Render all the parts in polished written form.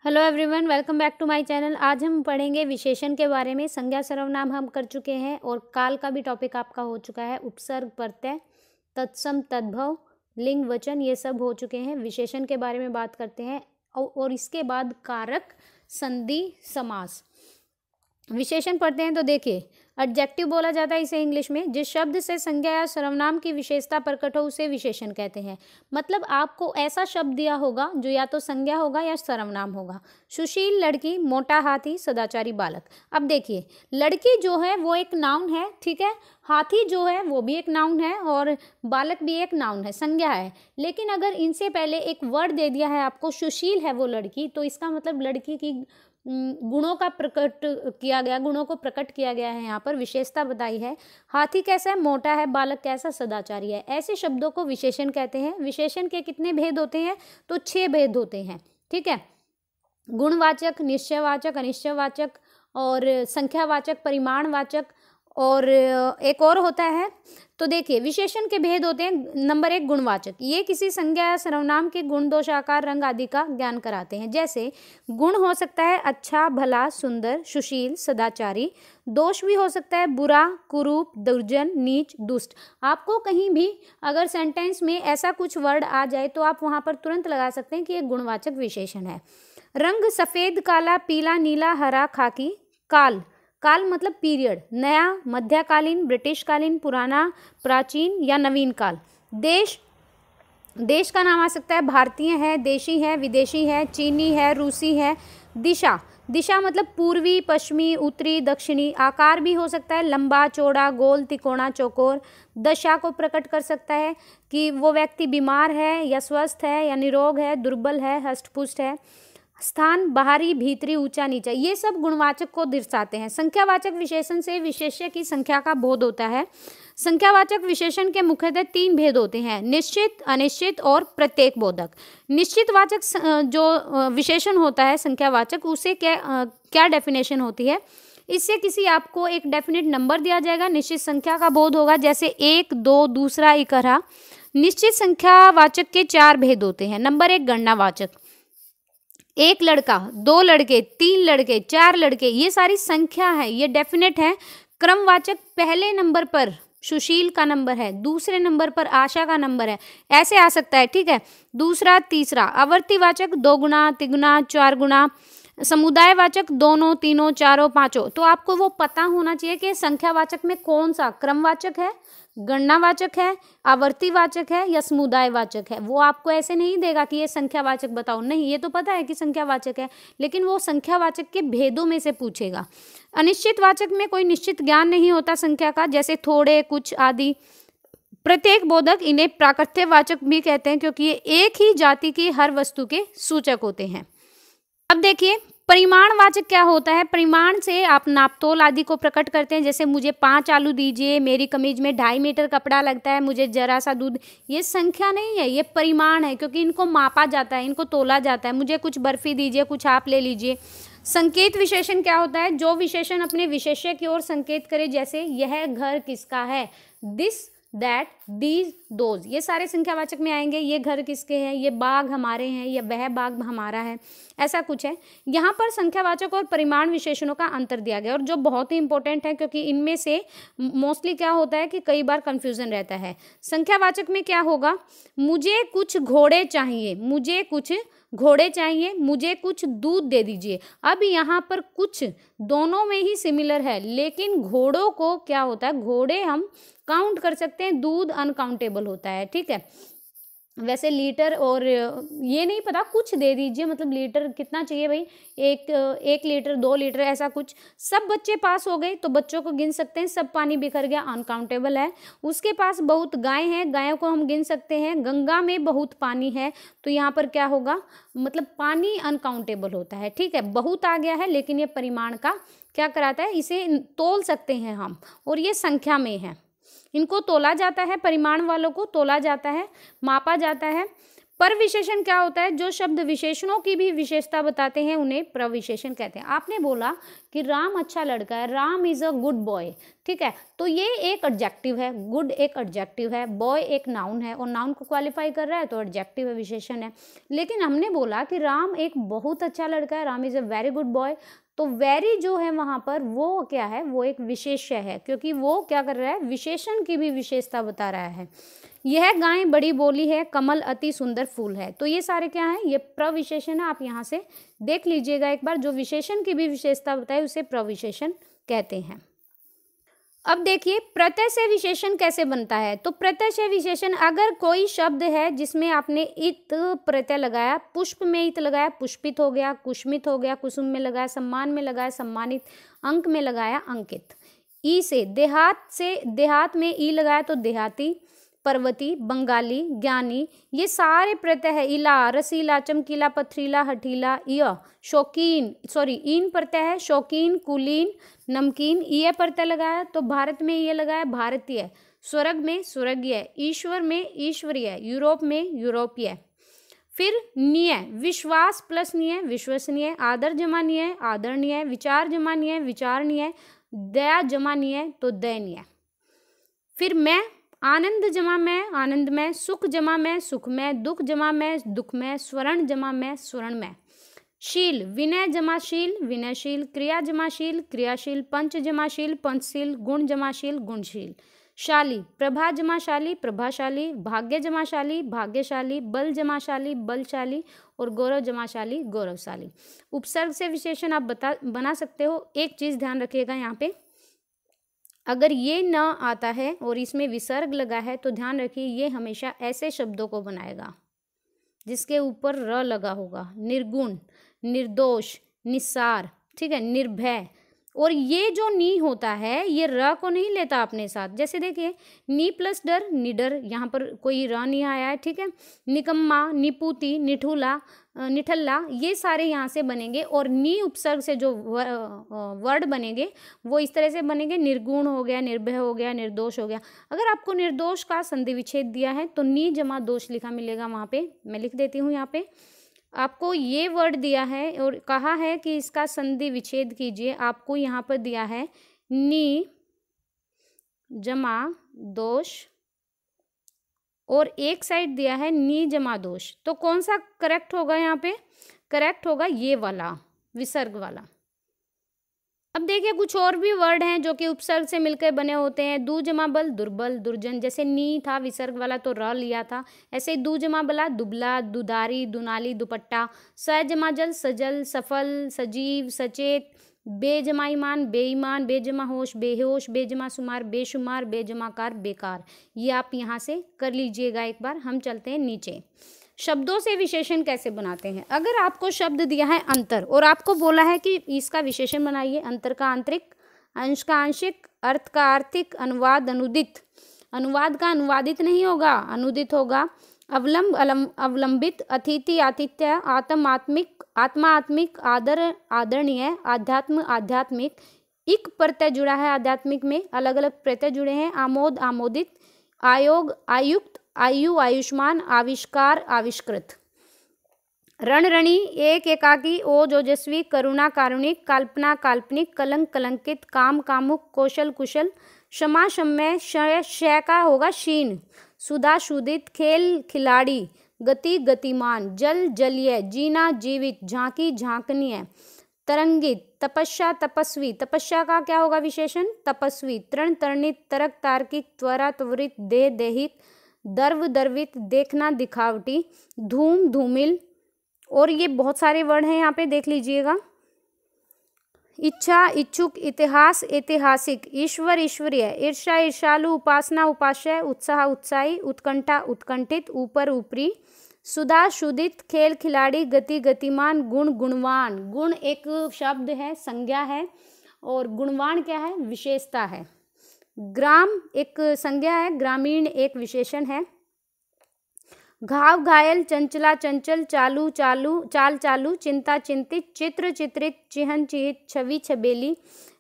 Hello everyone, welcome back to my channel. आज हम पढ़ेंगे विशेषण के बारे में। संज्ञा सर्वनाम हम कर चुके हैं और काल का भी टॉपिक आपका हो चुका है। उपसर्ग, प्रत्यय, तत्सम, तद्भव, लिंग, वचन, ये सब हो चुके हैं। विशेषण के बारे में बात करते हैं और इसके बाद कारक, संधि, समास। विशेषण पढ़ते हैं तो देखिए, एडजेक्टिव बोला जाता है इसे इंग्लिश में। जिस शब्द से संज्ञा या सर्वनाम की विशेषता प्रकट हो उसे विशेषण कहते हैं। मतलब आपको ऐसा शब्द दिया होगा जो या तो संज्ञा होगा या सर्वनाम होगा। सुशील लड़की, मोटा हाथी, सदाचारी बालक। अब देखिए, लड़की जो है वो एक नाउन है, ठीक है। हाथी जो है वो भी एक नाउन है और बालक भी एक नाउन है, संज्ञा है। लेकिन अगर इनसे पहले एक वर्ड दे दिया है आपको, सुशील है वो लड़की, तो इसका मतलब लड़की की गुणों का प्रकट किया गया, गुणों को प्रकट किया गया है। यहाँ पर विशेषता बताई है। हाथी कैसा है? मोटा है। बालक कैसा? सदाचारी है। ऐसे शब्दों को विशेषण कहते हैं। विशेषण के कितने भेद होते हैं? तो 6 भेद होते हैं, ठीक है। गुणवाचक, निश्चयवाचक, अनिश्चयवाचक और संख्यावाचक, परिमाणवाचक और एक और होता है। तो देखिए, विशेषण के भेद होते हैं। नंबर 1, गुणवाचक। ये किसी संज्ञा या सर्वनाम के गुण, दोष, आकार, रंग आदि का ज्ञान कराते हैं। जैसे गुण हो सकता है अच्छा, भला, सुंदर, सुशील, सदाचारी। दोष भी हो सकता है बुरा, कुरूप, दुर्जन, नीच, दुष्ट। आपको कहीं भी अगर सेंटेंस में ऐसा कुछ वर्ड आ जाए तो आप वहां पर तुरंत लगा सकते हैं कि ये गुणवाचक विशेषण है। रंग सफेद, काला, पीला, नीला, हरा, खाकी। काल, काल मतलब पीरियड, नया, मध्यकालीन, ब्रिटिशकालीन, पुराना, प्राचीन या नवीन काल। देश, देश का नाम आ सकता है भारतीय है, देशी है, विदेशी है, चीनी है, रूसी है। दिशा, दिशा मतलब पूर्वी, पश्चिमी, उत्तरी, दक्षिणी। आकार भी हो सकता है लंबा, चौड़ा, गोल, तिकोना, चौकोर। दशा को प्रकट कर सकता है कि वो व्यक्ति बीमार है या स्वस्थ है या निरोग है, दुर्बल है, हष्टपुष्ट है। स्थान, बाहरी, भीतरी, ऊंचा, नीचा, ये सब गुणवाचक को दर्शाते हैं। संख्यावाचक विशेषण से विशेष्य की संख्या का बोध होता है। संख्यावाचक विशेषण के मुख्यतः 3 भेद होते हैं: निश्चित, अनिश्चित और प्रत्येक बोधक। निश्चितवाचक जो विशेषण होता है संख्यावाचक, उसे क्या डेफिनेशन होती है? इससे किसी आपको एक डेफिनेट नंबर दिया जाएगा, निश्चित संख्या का बोध होगा, जैसे 1, 2, दूसरा, इकहरा। निश्चित संख्यावाचक के 4 भेद होते हैं। नंबर 1, गणनावाचक। 1 लड़का, 2 लड़के, 3 लड़के, 4 लड़के, ये सारी संख्या है, ये डेफिनेट है। क्रमवाचक, पहले नंबर पर सुशील का नंबर है, दूसरे नंबर पर आशा का नंबर है, ऐसे आ सकता है, ठीक है। दूसरा, तीसरा। आवर्तीवाचक, 2 गुना, 3 गुना, 4 गुना। समुदायवाचक, दोनों, तीनों, चारों, पांचों। तो आपको वो पता होना चाहिए कि संख्यावाचक में कौन सा क्रमवाचक है, गणनावाचक है, आवर्तीवाचक है या समुदायवाचक है। वो आपको ऐसे नहीं देगा कि ये संख्यावाचक बताओ, नहीं, ये तो पता है कि संख्यावाचक है, लेकिन वो संख्यावाचक के भेदों में से पूछेगा। अनिश्चितवाचक में कोई निश्चित ज्ञान नहीं होता संख्या का, जैसे थोड़े, कुछ आदि। प्रत्येक बोधक, इन्हें प्राकृत्यवाचक भी कहते हैं क्योंकि ये एक ही जाति की हर वस्तु के सूचक होते हैं। अब देखिए, परिमाणवाचक क्या होता है? परिमाण से आप नापतोल आदि को प्रकट करते हैं, जैसे मुझे 5 आलू दीजिए, मेरी कमीज में 2.5 मीटर कपड़ा लगता है, मुझे जरा सा दूध। ये संख्या नहीं है, ये परिमाण है, क्योंकि इनको मापा जाता है, इनको तोला जाता है। मुझे कुछ बर्फी दीजिए, कुछ आप ले लीजिए। संकेत विशेषण क्या होता है? जो विशेषण अपने विशेष्य की ओर संकेत करे, जैसे यह घर किसका है, दिस, दैट, दीज, दोज, ये सारे संख्यावाचक में आएंगे। ये घर किसके हैं, ये बाग हमारे हैं, या वह बाग हमारा है, ऐसा कुछ है। यहाँ पर संख्यावाचक और परिमाण विशेषणों का अंतर दिया गया और जो बहुत ही इंपॉर्टेंट है, क्योंकि इनमें से मोस्टली क्या होता है कि कई बार कंफ्यूजन रहता है। संख्यावाचक में क्या होगा? मुझे कुछ घोड़े चाहिए, मुझे कुछ घोड़े चाहिए, मुझे कुछ दूध दे दीजिए। अब यहाँ पर कुछ दोनों में ही सिमिलर है, लेकिन घोड़ों को क्या होता है, घोड़े हम काउंट कर सकते हैं, दूध अनकाउंटेबल होता है, ठीक है। वैसे लीटर और ये नहीं पता, कुछ दे दीजिए, मतलब लीटर कितना चाहिए भाई, 1 लीटर, 2 लीटर, ऐसा कुछ। सब बच्चे पास हो गए तो बच्चों को गिन सकते हैं, सब पानी बिखर गया, अनकाउंटेबल है। उसके पास बहुत गाय हैं, गायों को हम गिन सकते हैं। गंगा में बहुत पानी है, तो यहाँ पर क्या होगा, मतलब पानी अनकाउंटेबल होता है, ठीक है। बहुत आ गया है, लेकिन ये परिमाण का क्या कराता है, इसे तोल सकते हैं हम, और ये संख्या में है। इनको तोला जाता है, परिमाण वालों को तोला जाता है, मापा जाता है। परविशेषण क्या होता है? जो शब्द विशेषणों की भी विशेषता बताते हैं उन्हें प्रविशेषण कहते हैं। आपने बोला कि राम अच्छा लड़का है, Ram is a good boy, ठीक है, तो ये एक एडजेक्टिव है, गुड एक एडजेक्टिव है, बॉय एक नाउन है, और नाउन को क्वालिफाई कर रहा है तो एडजेक्टिव है, विशेषण है। लेकिन हमने बोला कि राम एक बहुत अच्छा लड़का है, Ram is a very good boy, तो वेरी जो है वहां पर वो क्या है? वो एक विशेष्य है, क्योंकि वो क्या कर रहा है? विशेषण की भी विशेषता बता रहा है। यह गाय बड़ी बोली है, कमल अति सुंदर फूल है, तो ये सारे क्या है? ये प्रविशेषण है। आप यहाँ से देख लीजिएगा एक बार, जो विशेषण की भी विशेषता बताए उसे प्रविशेषण कहते हैं। अब देखिए प्रत्यय से विशेषण कैसे बनता है। तो प्रत्यय से विशेषण, अगर कोई शब्द है जिसमें आपने इत प्रत्यय लगाया, पुष्प में इत लगाया, पुष्पित हो गया, कुसुमित हो गया, कुसुम में लगाया, सम्मान में लगाया, सम्मानित, अंक में लगाया, अंकित। ई से देहात में ई लगाया तो देहाती, पर्वती, बंगाली, ज्ञानी, ये सारे प्रत्यय है। इला, रसीला, चमकीला, पथरीला, हठीला, शौकीन, सॉरी ईन प्रत्यय है, शौकीन, कुलीन, नमकीन, ये प्रत्यय लगाया तो भारत में ये लगाया भारतीय, स्वर्ग में स्वर्गीय, ईश्वर में ईश्वरीय, यूरोप में यूरोपीय। फिर निय, विश्वास प्लस निय, विश्वसनीय, आदर जमा निय, आदरणीय, विचार जमा निय, विचारणीय, दया जमा निय तो दयनीय। फिर मैं, आनंद जमा में आनंद में, सुख जमा में सुख में, दुख जमा में दुख में, स्वर्ण जमा में स्वर्ण में। शील, विनय जमाशील विनयशील, क्रिया जमाशील क्रियाशील, पंच जमाशील पंचशील, गुण जमाशील गुणशील। शाली, प्रभा जमाशाली प्रभाशाली, भाग्य जमाशाली भाग्यशाली, बल जमाशाली बलशाली, और गौरव जमाशाली गौरवशाली। उपसर्ग से विशेषण आप बना सकते हो। एक चीज ध्यान रखिएगा यहाँ पे, अगर ये न आता है और इसमें विसर्ग लगा है तो ध्यान रखिए ये हमेशा ऐसे शब्दों को बनाएगा जिसके ऊपर र लगा होगा। निर्गुण, निर्दोष, निस्सार, ठीक है, निर्भय। और ये जो नी होता है ये र को नहीं लेता अपने साथ। जैसे देखिए नी प्लस डर, निडर, यहाँ पर कोई र नहीं आया है, ठीक है। निकम्मा, निपुती, निठुला, निठल्ला, ये सारे यहाँ से बनेंगे। और नी उपसर्ग से जो वर्ड बनेंगे वो इस तरह से बनेंगे। निर्गुण हो गया, निर्भय हो गया, निर्दोष हो गया। अगर आपको निर्दोष का संधि विच्छेद दिया है तो नी जमा दोष लिखा मिलेगा वहाँ पे, मैं लिख देती हूँ यहाँ पे। आपको ये वर्ड दिया है और कहा है कि इसका संधि विच्छेद कीजिए, आपको यहाँ पर दिया है नी जमा दोष और एक साइड दिया है नी जमा दोष, तो कौन सा करेक्ट होगा? यहाँ पे करेक्ट होगा ये वाला, विसर्ग वाला। अब देखिए कुछ और भी वर्ड हैं जो कि उपसर्ग से मिलकर बने होते हैं। दू जमा बल, दुर्बल, दुर्जन, जैसे नी था विसर्ग वाला तो र लिया था, ऐसे दू जमा बला, दुबला, दुधारी, दुनाली, दुपट्टा। स जमा जल, सजल, सफल, सजीव, सचेत। बेजमा ईमान, बेईमान, बेजमा होश, बेहोश, बेजमा शुमार, बेशुमार, बेजमाकार, बेकार। ये आप यहाँ से कर लीजिएगा एक बार। हम चलते हैं नीचे, शब्दों से विशेषण कैसे बनाते हैं। अगर आपको शब्द दिया है अंतर और आपको बोला है कि इसका विशेषण बनाइए, अंतर का आंतरिक, अंश का आंशिक, अर्थ का आर्थिक, अनुवाद अनुदित, अनुवाद का अनुवादित नहीं होगा, अनुदित होगा। अवलंब अवलंबित, अतिथि आतिथ्य, आत्म आत्मिक, आत्मा आत्मिक, आदर आदरणीय, आध्यात्म आध्यात्मिक। इक प्रत्यय जुड़ा है आध्यात्मिक में, अलग अलग प्रत्यय जुड़े हैं। आमोद आमोदित, आयोग आयुक्त, आयु आयुष्मान, आविष्कार आविष्कृत। रणरणी, एक एकाकी, ओज ओजस्वी, करुणा कारुणिक, कल्पना काल्पनिक, कलंक कलंकित, काम कामुक, कौशल कुशल। क्षमा क्षम्य, क्षय का होगा शीन। सुधा शुदित, खेल खिलाड़ी, गति गतिमान, जल जलीय, जीना जीवित, झांकी झांकनीय, तरंगित, तपस्या तपस्वी, तपस्या का क्या होगा विशेषण? तपस्वी। तृण तरणित, तर्क तार्किक, त्वरा त्वरित, देह देहिक, दर्व दर्वित, देखना दिखावटी, धूम धूमिल। और ये बहुत सारे वर्ड हैं यहाँ पे देख लीजिएगा। इच्छा इच्छुक, इतिहास ऐतिहासिक, ईश्वर ईश्वरीय, ईर्षा ईर्षालु, उपासना उपास्य, उत्साह उत्साही, उत्कंठा उत्कंठित, ऊपर ऊपरी। सुधा शुदित, खेल खिलाड़ी, गति गतिमान, गुण गुणवान। गुण एक शब्द है, संज्ञा है, और गुणवान क्या है? विशेषता है। ग्राम एक संज्ञा है, ग्रामीण एक विशेषण है। घाव घायल, चंचला चंचल, चालू चालू, चाल चालू, चिंता चिंतित, चित्र चित्रित, चिहन चिहित, छवि छबेली,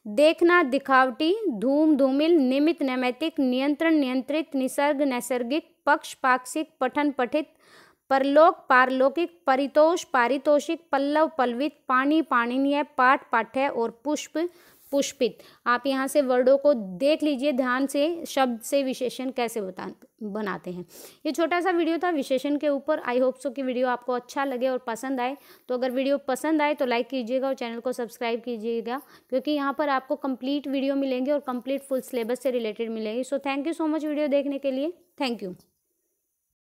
देखना दिखावटी, धूम धूमिल, निमित नैमित्तिक, नियंत्रण नियंत्रित, निसर्ग नैसर्गिक, पक्ष पाक्षिक, पठन पठित, परलोक पारलौकिक, परितोष पारितोषिक, पल्लव पल्लवित, पाणी पाणिनीय, पाठ पाठ्य और पुष्प पुष्पित। आप यहाँ से वर्डों को देख लीजिए ध्यान से, शब्द से विशेषण कैसे बनाते हैं। ये छोटा सा वीडियो था विशेषण के ऊपर। आई होप सो कि वीडियो आपको अच्छा लगे और पसंद आए। तो अगर वीडियो पसंद आए तो लाइक कीजिएगा और चैनल को सब्सक्राइब कीजिएगा, क्योंकि यहाँ पर आपको कंप्लीट वीडियो मिलेंगे और कंप्लीट फुल सिलेबस से रिलेटेड मिलेंगे। So thank you so much video देखने के लिए। Thank you.